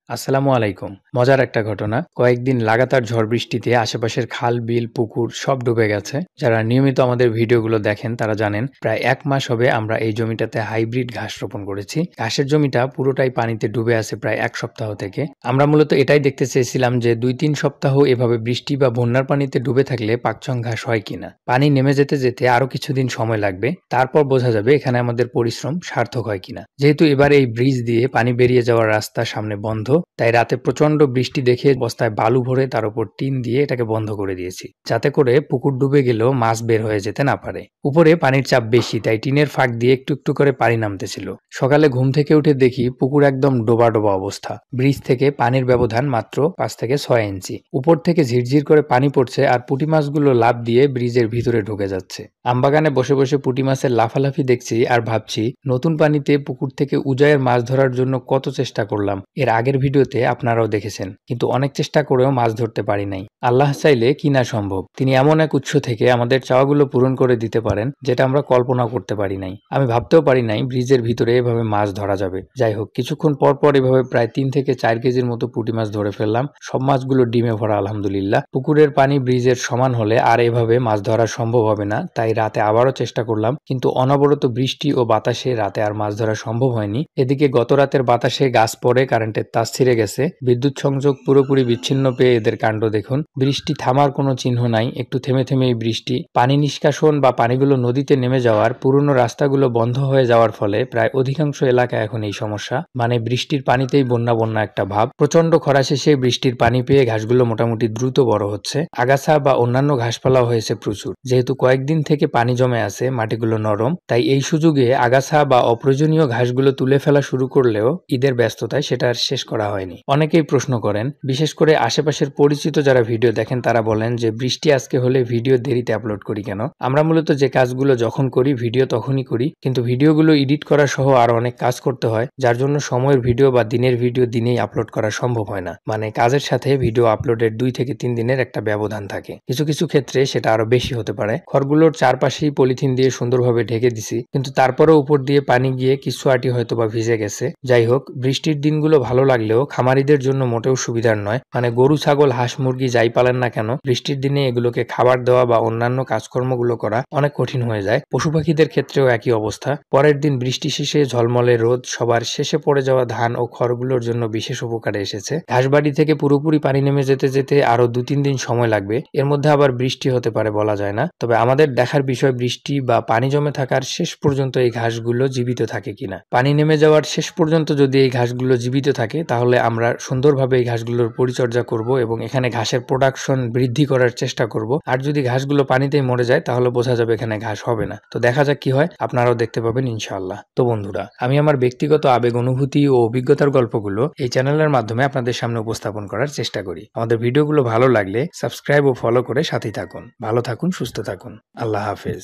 আসসালামু আলাইকুম। মজার একটা ঘটনা। কয়েকদিন লাগাতার ঝড় বৃষ্টিতে আশেপাশের খাল, বিল, পুকুর সব ডুবে গেছে। যারা নিয়মিত আমাদের ভিডিওগুলো দেখেন তারা জানেন প্রায় ১ মাস হবে আমরা এই জমিটাতে হাইব্রিড ঘাস রোপণ করেছি। ঘাসের জমিটা পুরোটাই পানিতে ডুবে আছে প্রায় ১ সপ্তাহ থেকে। আমরা মূলত এটাই দেখতে চেয়েছিলাম যে ২-৩ সপ্তাহ এভাবে বৃষ্টি বা বন্যার পানিতে ডুবে থাকলে পাকচং ঘাস হয় কিনা। পানি নেমে যেতে যেতে আরো কিছুদিন সময় লাগবে। তারপর বোঝা যাবে এখানে আমাদের পরিশ্রম সার্থক হয় কিনা। যেহেতু এবার এই ব্রিজ দিয়ে পানি বেরিয়ে যাওয়ার রাস্তা সামনে বন্ধ, তাই রাতে প্রচণ্ড বৃষ্টি দেখে বস্তায় বালু ভরে তার উপর টিন দিয়ে এটাকে বন্ধ করে দিয়েছি, যাতে করে পুকুর ডুবে গেলেও মাছ বের হয়ে যেতে না পারে। উপরে পানির চাপ বেশি, তাই টিনের ফাঁক দিয়ে একটু একটু করে পানি নামতেছিল। সকালে ঘুম থেকে উঠে দেখি পুকুর একদম ডোবা ডোবা অবস্থা। ব্রিজ থেকে পানির ব্যবধান মাত্র ৫ থেকে ৬ ইঞ্চি। উপর থেকে ঝিরঝির করে পানি পড়ছে আর পুঁটি মাছগুলো লাফ দিয়ে ব্রিজের ভিতরে ঢুকে যাচ্ছে। আমবাগানে বসে বসে পুঁটি মাছের লাফালাফি দেখছি আর ভাবছি নতুন পানিতে পুকুর থেকে উজাইয়ের মাছ ধরার জন্য কত চেষ্টা করলাম। এর আগের ভিডিওতে আপনারাও দেখেছেন, কিন্তু অনেক চেষ্টা করেও মাছ ধরতে পারি নাই। আল্লাহ চাইলে কি না সম্ভব। তিনি এমন এক উৎস থেকে আমাদের চাওয়াগুলো পূরণ করে দিতে পারেন যেটা আমরা কল্পনাও করতে পারি নাই। আমি ভাবতেও পারি নাই ব্রিজের ভিতরে এভাবে মাছ ধরা যাবে। যাই হোক, কিছুক্ষণ পর পর এভাবে প্রায় ৩ থেকে ৪ কেজির মতো পুঁটি মাছ ধরে ফেললাম। সব মাছগুলো ডিমে ভরা আলহামদুলিল্লাহ। পুকুরের পানি ব্রিজের সমান হলে আর এভাবে মাছ ধরা সম্ভব হবে না, তাই রাতে আবারও চেষ্টা করলাম, কিন্তু অনবরত বৃষ্টি ও বাতাসে রাতে আর মাছ ধরা সম্ভব হয়নি। এদিকে গত রাতের বাতাসে গাছ পড়ে কারেন্টের তার ছিঁড়ে গেছে। বিদ্যুৎ সংযোগ পুরোপুরি বিচ্ছিন্ন পেয়ে এদের কাণ্ড দেখুন। বৃষ্টি থামার কোনো চিহ্ন নাই, একটু থেমে থেমে এই বৃষ্টি। পানি নিষ্কাশন বা পানিগুলো নদীতে নেমে যাওয়ার, পুরনো রাস্তাগুলো বন্ধ হয়ে যাওয়ার ফলে প্রায় অধিকাংশ এলাকায় এখন এই সমস্যা। মানে বৃষ্টির পানিতেই বন্যা বন্যা একটা ভাব। প্রচন্ড খরা শেষে বৃষ্টির পানি পেয়ে ঘাসগুলো মোটামুটি দ্রুত বড় হচ্ছে। আগাছা বা অন্যান্য ঘাসপালাও হয়েছে প্রচুর। যেহেতু কয়েকদিন থেকে পানি জমে আছে, মাটিগুলো নরম, তাই এই সুযোগে আগাছা বা অপ্রয়োজনীয় ঘাসগুলো তুলে ফেলা শুরু করলেও ঈদের ব্যস্ততায় সেটা আর শেষ করা হয়নি। অনেকেই প্রশ্ন করেন, বিশেষ করে আশেপাশের পরিচিত যারা ভিডিও দেখেন তারা বলেন যে বৃষ্টি আজকে হলে ভিডিও দেরিতে আপলোড করি কেন। আমরা মূলত যে কাজগুলো যখন করি ভিডিও তখনই করি, কিন্তু ভিডিওগুলো এডিট করা সহ আরো অনেক কাজ করতে হয়, যার জন্য সময়ের ভিডিও বা দিনের ভিডিও দিনেই আপলোড করা সম্ভব হয় না। মানে কাজের সাথে ভিডিও আপলোডের ২ থেকে ৩ দিনের একটা ব্যবধান থাকে। কিছু কিছু ক্ষেত্রে সেটা আরো বেশি হতে পারে। খড়গুলোর চারপাশেই পলিথিন দিয়ে সুন্দরভাবে ঢেকে দিছি, কিন্তু তারপরেও উপর দিয়ে পানি গিয়ে কিছু আটি হয়তো বা ভিজে গেছে। যাই হোক, বৃষ্টির দিনগুলো ভালো লাগলেও খামারিদের জন্য মোটেও সুবিধার নয়। মানে গরু, ছাগল, হাঁস, মুরগি যাই পালেন না কেন, বৃষ্টির দিনে এগুলোকে খাবার দেওয়া বা অন্যান্য কাজকর্মগুলো করা অনেক কঠিন হয়ে যায়। পশু পাখিদের ক্ষেত্রেও একই অবস্থা। পরের দিন বৃষ্টি শেষে ঝলমলে রোদ সবার শেষে পড়ে যাওয়া ধান ও খড়গুলোর জন্য বিশেষ উপকারে এসেছে। ঘাসবাড়ি থেকে পুরোপুরি পানি নেমে যেতে যেতে আরো ২-৩ দিন সময় লাগবে। এর মধ্যে আবার বৃষ্টি হতে পারে, বলা যায় না। তবে আমাদের দেখার বিষয় বৃষ্টি বা পানি জমে থাকার শেষ পর্যন্ত এই ঘাসগুলো জীবিত থাকে কিনা। পানি নেমে যাওয়ার শেষ পর্যন্ত যদি এই ঘাসগুলো জীবিত থাকে, তাহলে আমরা সুন্দরভাবে এই ঘাসগুলোর পরিচর্যা করব এবং এখানে ঘাসের প্রোডাকশন বৃদ্ধি করার চেষ্টা করব। আর যদি ঘাসগুলো পানিতেই মরে যায়, তাহলে বোঝা যাবে এখানে ঘাস হবে না। তো দেখা যাক কি হয়, আপনারাও দেখতে পাবেন ইনশাআল্লাহ। তো বন্ধুরা, আমি আমার ব্যক্তিগত আবেগ, অনুভূতি ও অভিজ্ঞতার গল্পগুলো এই চ্যানেলের মাধ্যমে আপনাদের সামনে উপস্থাপন করার চেষ্টা করি। আমাদের ভিডিওগুলো ভালো লাগলে সাবস্ক্রাইব ও ফলো করে সাথেই থাকুন। ভালো থাকুন, সুস্থ থাকুন। আল্লাহ হাফেজ।